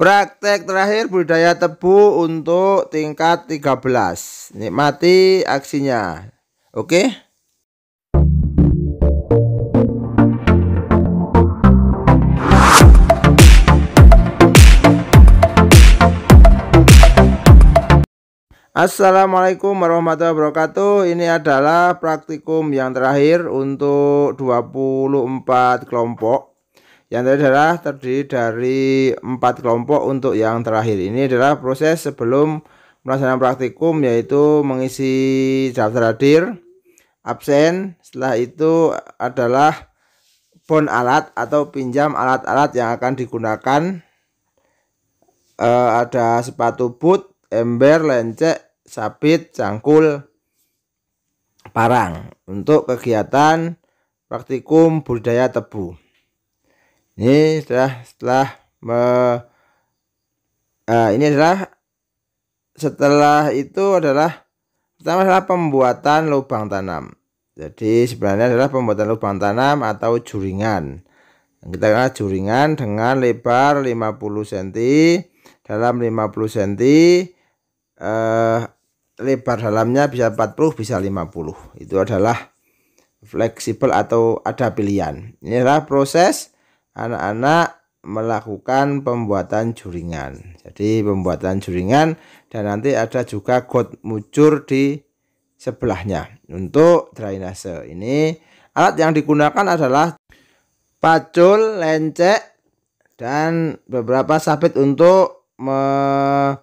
Praktek terakhir budidaya tebu untuk tingkat 13. Nikmati aksinya. Oke. Assalamualaikum warahmatullahi wabarakatuh. Ini adalah praktikum yang terakhir untuk 24 kelompok. Yang terdiri dari 4 kelompok untuk yang terakhir. Ini adalah proses sebelum melaksanakan praktikum, yaitu mengisi daftar hadir, absen. Setelah itu adalah bon alat atau pinjam alat-alat yang akan digunakan. Ada sepatu boot, ember, lencek, sabit, cangkul, parang untuk kegiatan praktikum budidaya tebu. Ini setelah itu adalah pertama adalah pembuatan lubang tanam. Jadi sebenarnya adalah pembuatan lubang tanam atau juringan. Kita kenal juringan dengan lebar 50 cm, dalam 50 cm, lebar dalamnya bisa 40, bisa 50. Itu adalah fleksibel atau ada pilihan. Ini adalah proses anak-anak melakukan pembuatan juringan. Jadi pembuatan juringan, dan nanti ada juga got mujur di sebelahnya untuk drainase. Ini alat yang digunakan adalah pacul, lencek, dan beberapa sabit untuk membabat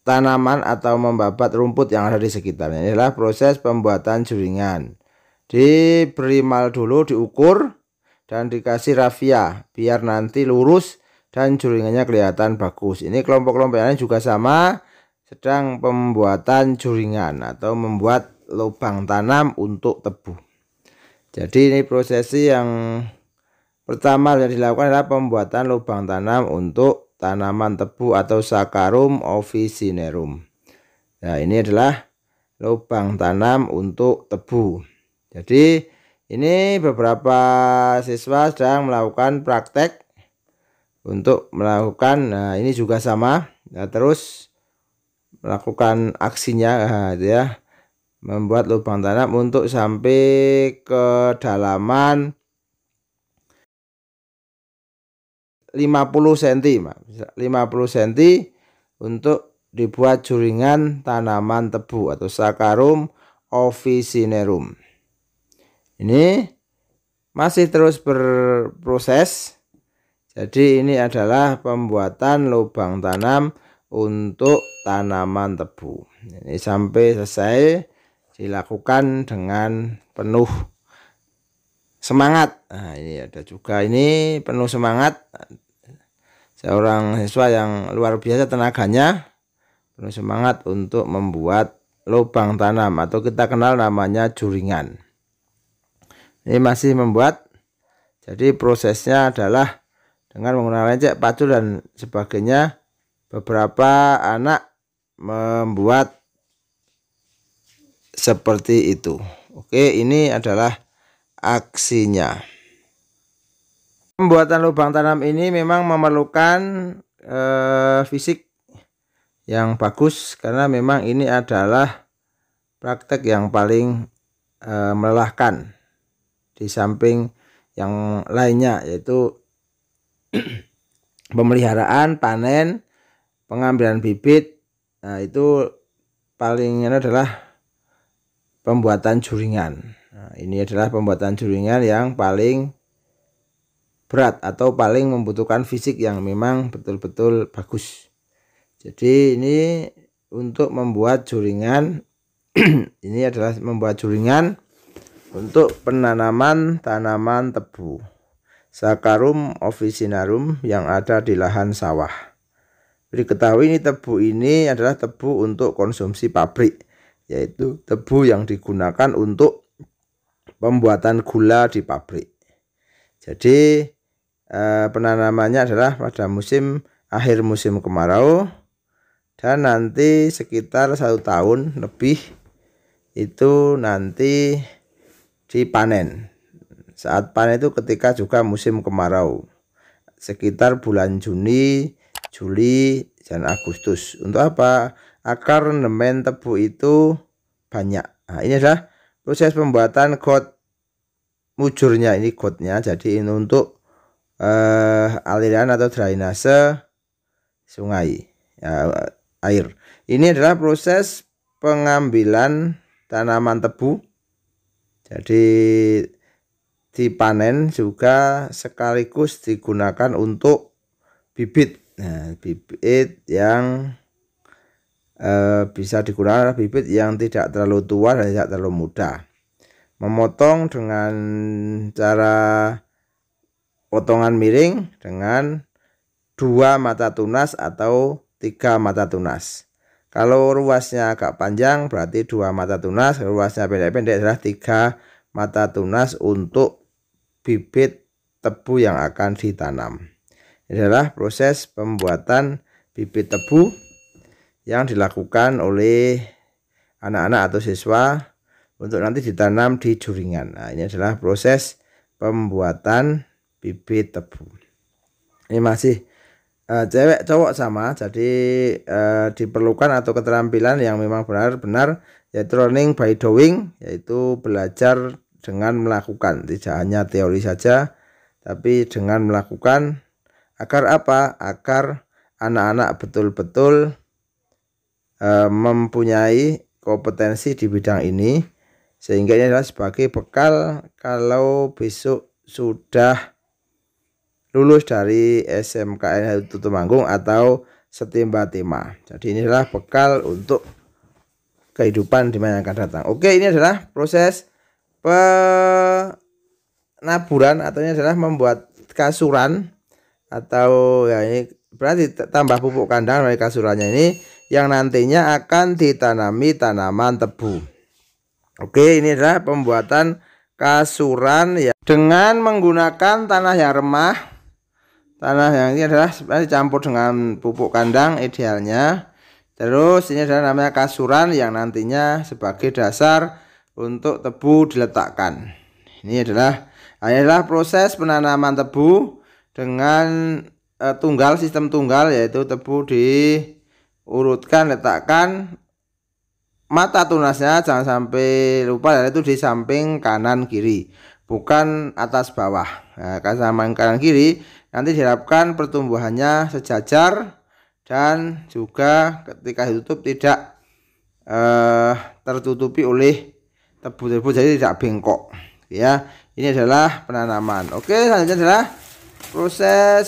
tanaman atau membabat rumput yang ada di sekitarnya. Ini adalah proses pembuatan juringan. Diberi mal dulu, diukur, dan dikasih rafia biar nanti lurus dan juringannya kelihatan bagus. Ini kelompok-kelompok yang lain juga sama, sedang pembuatan juringan atau membuat lubang tanam untuk tebu. Jadi ini prosesi yang pertama yang dilakukan adalah pembuatan lubang tanam untuk tanaman tebu atau Saccharum officinarum. Nah, ini adalah lubang tanam untuk tebu. Jadi ini beberapa siswa sedang melakukan praktek untuk melakukan, nah ini juga sama, nah, terus melakukan aksinya, ya, membuat lubang tanam untuk sampai kedalaman 50 cm, 50 cm untuk dibuat juringan tanaman tebu atau Saccharum officinarum. Ini masih terus berproses. Jadi ini adalah pembuatan lubang tanam untuk tanaman tebu. Ini sampai selesai dilakukan dengan penuh semangat. Nah, ini ada juga ini penuh semangat. Seorang siswa yang luar biasa tenaganya, penuh semangat untuk membuat lubang tanam atau kita kenal namanya juringan. Ini masih membuat. Jadi prosesnya adalah dengan menggunakan lencek, pacul, dan sebagainya. Beberapa anak membuat seperti itu. Oke, ini adalah aksinya. Pembuatan lubang tanam ini memang memerlukan fisik yang bagus, karena memang ini adalah praktek yang paling melelahkan di samping yang lainnya, yaitu pemeliharaan, panen, pengambilan bibit. Nah, itu paling adalah pembuatan juringan. Nah, ini adalah pembuatan juringan yang paling berat atau paling membutuhkan fisik yang memang betul-betul bagus. Jadi ini untuk membuat juringan ini adalah membuat juringan untuk penanaman tanaman tebu Saccharum officinarum yang ada di lahan sawah. Diketahui ini tebu ini adalah tebu untuk konsumsi pabrik, yaitu tebu yang digunakan untuk pembuatan gula di pabrik. Jadi penanamannya adalah pada akhir musim kemarau, dan nanti sekitar 1 tahun lebih itu nanti dipanen. Saat panen itu ketika juga musim kemarau. sekitar bulan Juni, Juli, dan Agustus. Untuk apa? Agar rendemen tebu itu banyak. Nah, ini adalah proses pembuatan got mujurnya, ini gotnya. Jadi ini untuk aliran atau drainase sungai air. Ini adalah proses pengambilan tanaman tebu. Jadi dipanen juga sekaligus digunakan untuk bibit. Nah, bibit yang bisa digunakan bibit yang tidak terlalu tua dan tidak terlalu muda. Memotong dengan cara potongan miring dengan 2 mata tunas atau 3 mata tunas. Kalau ruasnya agak panjang berarti 2 mata tunas, kalau ruasnya pendek-pendek adalah 3 mata tunas untuk bibit tebu yang akan ditanam. Ini adalah proses pembuatan bibit tebu yang dilakukan oleh anak-anak atau siswa untuk nanti ditanam di juringan. Nah, ini adalah proses pembuatan bibit tebu. Ini masih cewek cowok sama, jadi diperlukan atau keterampilan yang memang benar-benar yaitu learning by doing, yaitu belajar dengan melakukan, tidak hanya teori saja tapi dengan melakukan. Agar apa? Agar anak-anak betul-betul mempunyai kompetensi di bidang ini, sehingga ini adalah sebagai bekal kalau besok sudah lulus dari SMKN Temanggung atau Setimba Tema. Jadi inilah bekal untuk kehidupan di masa yang akan datang. Oke, ini adalah proses penaburan atau ini adalah membuat kasuran, atau ya ini berarti tambah pupuk kandang dari kasurannya ini yang nantinya akan ditanami tanaman tebu. Oke, ini adalah pembuatan kasuran ya dengan menggunakan tanah yang remah. Tanah yang ini adalah sebenarnya dicampur dengan pupuk kandang idealnya. Terus ini adalah namanya kasuran yang nantinya sebagai dasar untuk tebu diletakkan. Ini adalah proses penanaman tebu dengan sistem tunggal, yaitu tebu diurutkan, letakkan mata tunasnya jangan sampai lupa, yaitu di samping kanan kiri, bukan atas bawah. Nah, samping kanan kiri nanti diharapkan pertumbuhannya sejajar dan juga ketika ditutup tidak tertutupi oleh tebu-tebu, jadi tidak bengkok ya. Ini adalah penanaman. Oke, selanjutnya adalah proses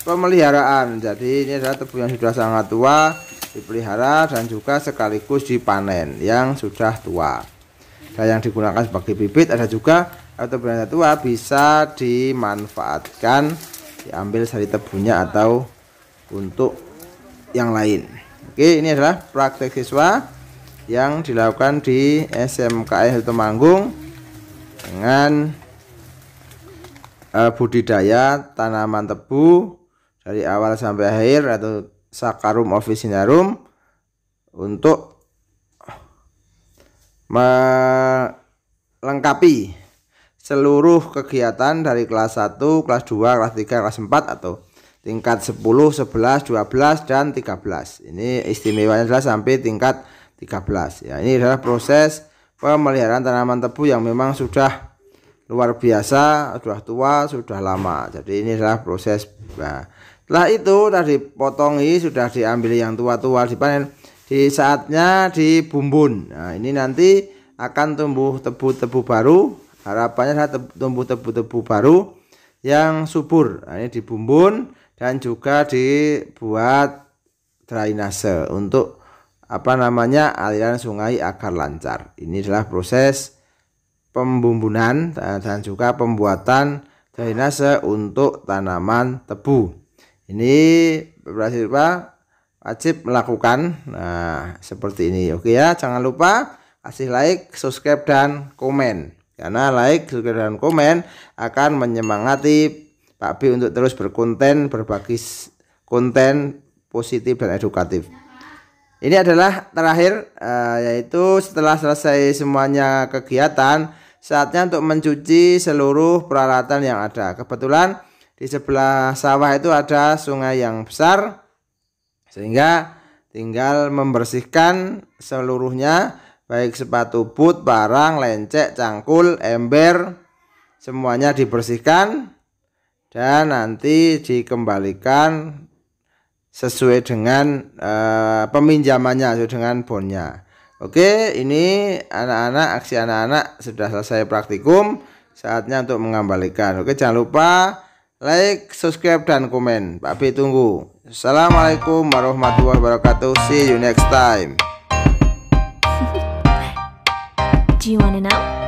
pemeliharaan. Jadi ini adalah tebu yang sudah sangat tua dipelihara dan juga sekaligus dipanen yang sudah tua. Dan yang digunakan sebagai bibit ada juga, atau tebu tua bisa dimanfaatkan, diambil sari tebunya atau untuk yang lain. Oke, ini adalah praktek siswa yang dilakukan di SMKN Temanggung dengan budidaya tanaman tebu dari awal sampai akhir atau Saccharum officinarum untuk melengkapi seluruh kegiatan dari kelas 1, kelas 2, kelas 3, kelas 4 atau tingkat 10, 11, 12 dan 13. Ini istimewanya adalah sampai tingkat 13 ya. Ini adalah proses pemeliharaan tanaman tebu yang memang sudah luar biasa, sudah tua, sudah lama. Jadi ini adalah proses. Nah, setelah itu tadi potongi, sudah diambil yang tua-tua dipanen, di saatnya dibumbun. Nah, ini nanti akan tumbuh tebu-tebu baru. Harapannya adalah tumbuh tebu-tebu baru yang subur. Nah, ini dibumbun dan juga dibuat drainase untuk aliran sungai agar lancar. Ini adalah proses pembumbunan dan juga pembuatan drainase untuk tanaman tebu. Ini berhasil wajib melakukan seperti ini. Oke ya, jangan lupa kasih like, subscribe dan komen, karena like, subscribe dan komen akan menyemangati Pak B untuk terus berkonten, berbagi konten positif dan edukatif. Ini adalah terakhir, yaitu setelah selesai semuanya kegiatan, saatnya untuk mencuci seluruh peralatan yang ada. Kebetulan di sebelah sawah itu ada sungai yang besar, sehingga tinggal membersihkan seluruhnya, baik sepatu boot, parang, lencek, cangkul, ember, semuanya dibersihkan dan nanti dikembalikan sesuai dengan peminjamannya, sesuai dengan bonnya. Oke, ini anak-anak, aksi anak-anak sudah selesai praktikum, saatnya untuk mengembalikan. Oke, jangan lupa like, subscribe, dan komen. Pak B tunggu. Assalamualaikum warahmatullahi wabarakatuh. See you next time. Do you want to know?